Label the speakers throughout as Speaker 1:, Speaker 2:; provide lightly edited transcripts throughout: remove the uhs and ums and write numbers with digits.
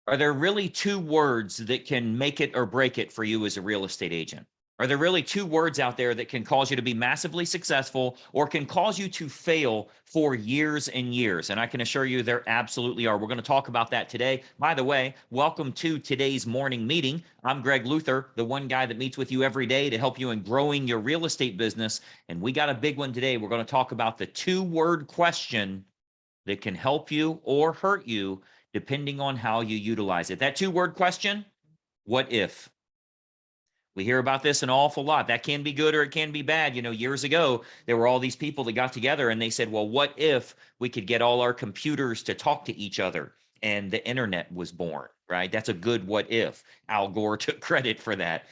Speaker 1: Are there really two words that can make it or break it for you as a real estate agent? Are there really two words out there that can cause you to be massively successful or can cause you to fail for years and years? And I can assure you there absolutely are. We're going to talk about that today. By the way, welcome to today's morning meeting. I'm Greg Luther, the one guy that meets with you every day to help you in growing your real estate business. And we got a big one today. We're going to talk about the two-word question that can help you or hurt you depending on how you utilize it. That two-word question, what if? We hear about this an awful lot. That can be good or it can be bad. Years ago, there were all these people that got together and they said, well, what if we could get all our computers to talk to each other? And the internet was born, right? That's a good what if. Al Gore took credit for that.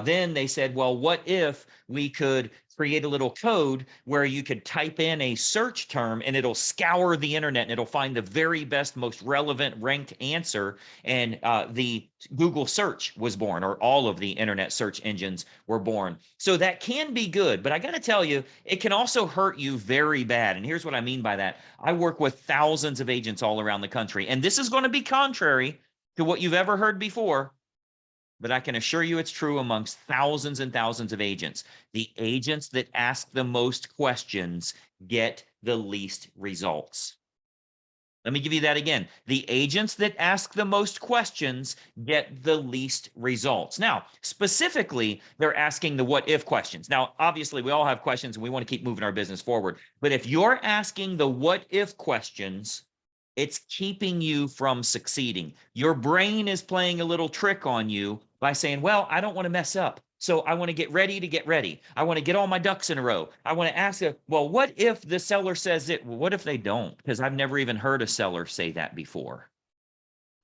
Speaker 1: Then they said, well, what if we could create a little code where you could type in a search term and it'll scour the internet and it'll find the very best, most relevant ranked answer. And the Google search was born, or all of the internet search engines were born. So that can be good, but I got to tell you, it can also hurt you very bad. And here's what I mean by that. I work with thousands of agents all around the country, and this is going to be contrary to what you've ever heard before. But I can assure you it's true amongst thousands and thousands of agents. The agents that ask the most questions get the least results. Let me give you that again. The agents that ask the most questions get the least results. Now, specifically, they're asking the what if questions. Now, obviously, we all have questions and we want to keep moving our business forward. But if you're asking the what if questions, it's keeping you from succeeding. Your brain is playing a little trick on you by saying, well, I don't want to mess up. So I want to get ready to get ready. I want to get all my ducks in a row. I want to ask, well, what if the seller says it? Well, what if they don't? Because I've never even heard a seller say that before.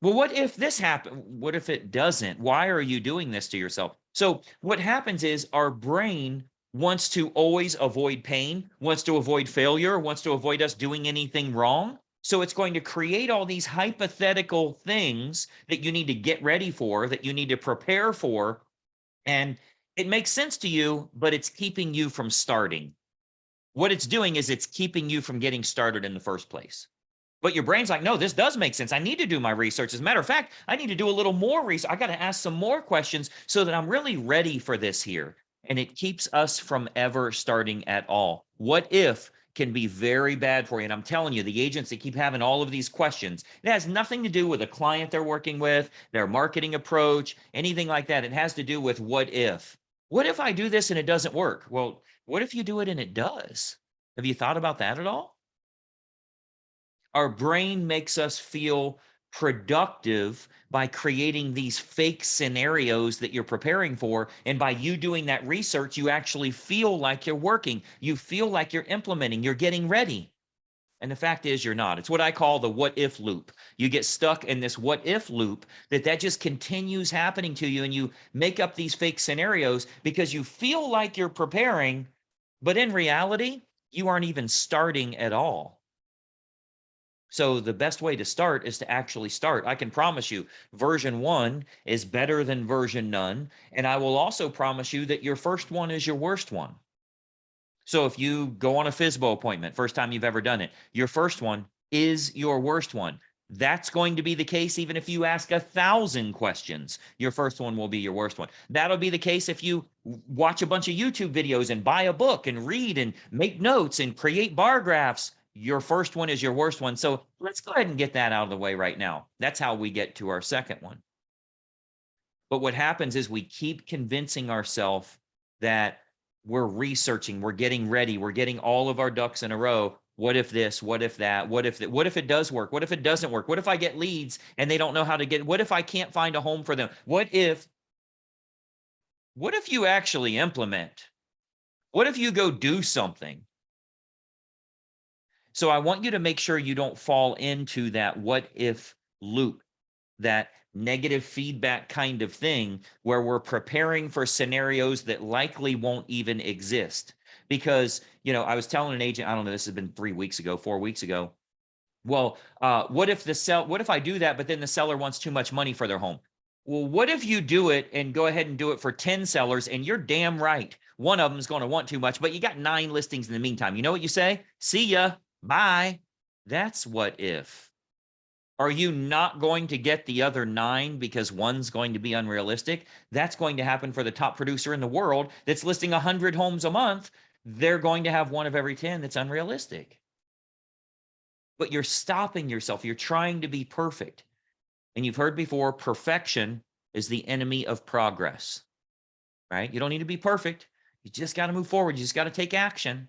Speaker 1: Well, what if this happened? What if it doesn't? Why are you doing this to yourself? So what happens is our brain wants to always avoid pain, wants to avoid failure, wants to avoid us doing anything wrong. So it's going to create all these hypothetical things that you need to get ready for, that you need to prepare for. And it makes sense to you, but it's keeping you from starting. What it's doing is it's keeping you from getting started in the first place. But your brain's like, no, this does make sense. I need to do my research. As a matter of fact, I need to do a little more research. I got to ask some more questions so that I'm really ready for this here. And it keeps us from ever starting at all. What if can be very bad for you. And I'm telling you, the agents that keep having all of these questions, it has nothing to do with a client they're working with, their marketing approach, anything like that. It has to do with what if. What if I do this and it doesn't work? Well, what if you do it and it does? Have you thought about that at all? Our brain makes us feel productive by creating these fake scenarios that you're preparing for. And by you doing that research, you actually feel like you're working. You feel like you're implementing, you're getting ready. And the fact is you're not. It's what I call the what if loop. You get stuck in this what if loop that just continues happening to you. And you make up these fake scenarios because you feel like you're preparing, but in reality, you aren't even starting at all. So the best way to start is to actually start. I can promise you version 1 is better than version none. And I will also promise you that your first one is your worst one. So if you go on a FSBO appointment, first time you've ever done it, your first one is your worst one. That's going to be the case even if you ask 1,000 questions. Your first one will be your worst one. That'll be the case if you watch a bunch of YouTube videos and buy a book and read and make notes and create bar graphs. Your first one is your worst one. So let's go ahead and get that out of the way right now. That's how we get to our second one. But what happens is we keep convincing ourselves that we're researching, we're getting ready, we're getting all of our ducks in a row. What if this? What if that? What if it does work? What if it doesn't work? What if I get leads and they don't know how to get? What if I can't find a home for them? What if you actually implement? What if you go do something? So I want you to make sure you don't fall into that what if loop, that negative feedback kind of thing where we're preparing for scenarios that likely won't even exist. Because, I was telling an agent, I don't know, this has been 3 weeks ago, 4 weeks ago. Well, what if I do that, but then the seller wants too much money for their home? Well, what if you do it and go ahead and do it for 10 sellers and you're damn right. One of them is going to want too much, but you got 9 listings in the meantime. You know what you say? See ya. Bye. That's what if. Are you not going to get the other 9 because one's going to be unrealistic? That's going to happen for the top producer in the world that's listing 100 homes a month. They're going to have one of every 10 that's unrealistic. But you're stopping yourself. You're trying to be perfect. And you've heard before, perfection is the enemy of progress, right? You don't need to be perfect. You just got to move forward. You just got to take action.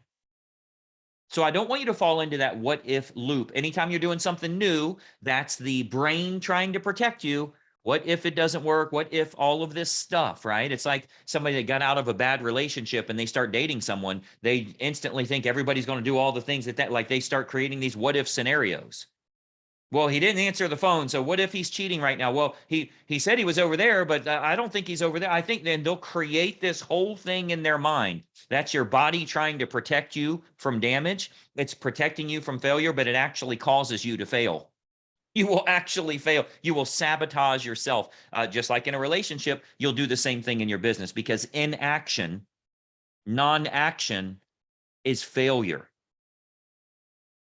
Speaker 1: So I don't want you to fall into that what if loop. Anytime you're doing something new, that's the brain trying to protect you. What if it doesn't work? What if all of this stuff, right? It's like somebody that got out of a bad relationship and they start dating someone, they instantly think everybody's going to do all the things that like they start creating these what if scenarios. Well, he didn't answer the phone. So what if he's cheating right now? Well, he said he was over there, but I don't think he's over there. I think then they'll create this whole thing in their mind. That's your body trying to protect you from damage. It's protecting you from failure, but it actually causes you to fail. You will actually fail. You will sabotage yourself. Just like in a relationship, you'll do the same thing in your business because inaction, non-action is failure.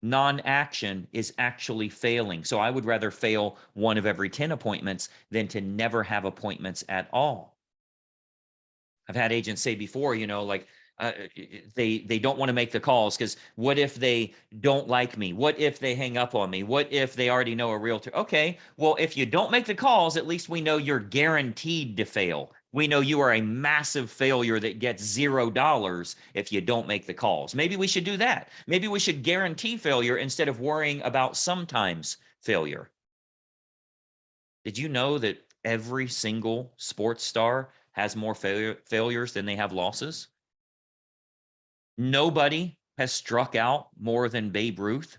Speaker 1: Non-action is actually failing. So I would rather fail one of every 10 appointments than to never have appointments at all. I've had agents say before, like they don't want to make the calls because what if they don't like me? What if they hang up on me? What if they already know a realtor? Okay, well, if you don't make the calls, at least we know you're guaranteed to fail. We know you are a massive failure that gets $0 if you don't make the calls. Maybe we should do that. Maybe we should guarantee failure instead of worrying about sometimes failure. Did you know that every single sports star has more failures than they have losses? Nobody has struck out more than Babe Ruth.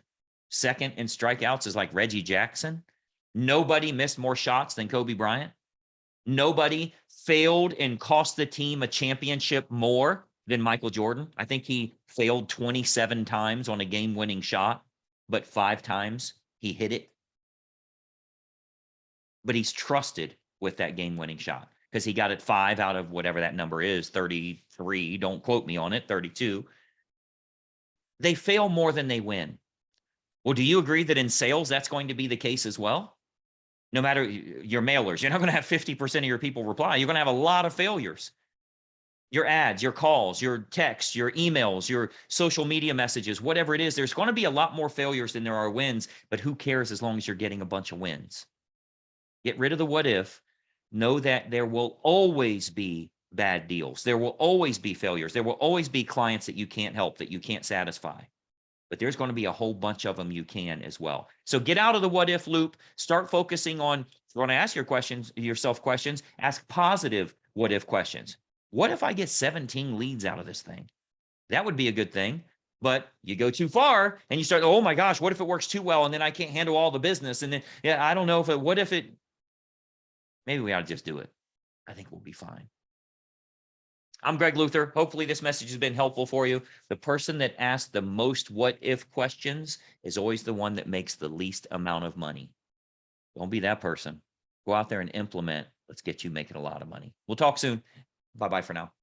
Speaker 1: Second in strikeouts is like Reggie Jackson. Nobody missed more shots than Kobe Bryant. Nobody failed and cost the team a championship more than Michael Jordan. I think he failed 27 times on a game-winning shot, but 5 times he hit it. But he's trusted with that game-winning shot because he got it 5 out of whatever that number is, 33. Don't quote me on it, 32. They fail more than they win. Well, do you agree that in sales, that's going to be the case as well? No matter your mailers, you're not going to have 50% of your people reply. You're going to have a lot of failures. Your ads, your calls, your texts, your emails, your social media messages, whatever it is, there's going to be a lot more failures than there are wins, but who cares as long as you're getting a bunch of wins? Get rid of the what if. Know that there will always be bad deals. There will always be failures. There will always be clients that you can't help, that you can't satisfy. But there's going to be a whole bunch of them you can as well. So get out of the what if loop. Start focusing on, if you want to ask yourself questions, ask positive what if questions. What if I get 17 leads out of this thing? That would be a good thing. But you go too far and you start, oh my gosh, what if it works too well and then I can't handle all the business? And then, I don't know what if it, maybe we ought to just do it. I think we'll be fine. I'm Greg Luther. Hopefully this message has been helpful for you. The person that asks the most what if questions is always the one that makes the least amount of money. Don't be that person. Go out there and implement. Let's get you making a lot of money. We'll talk soon. Bye-bye for now.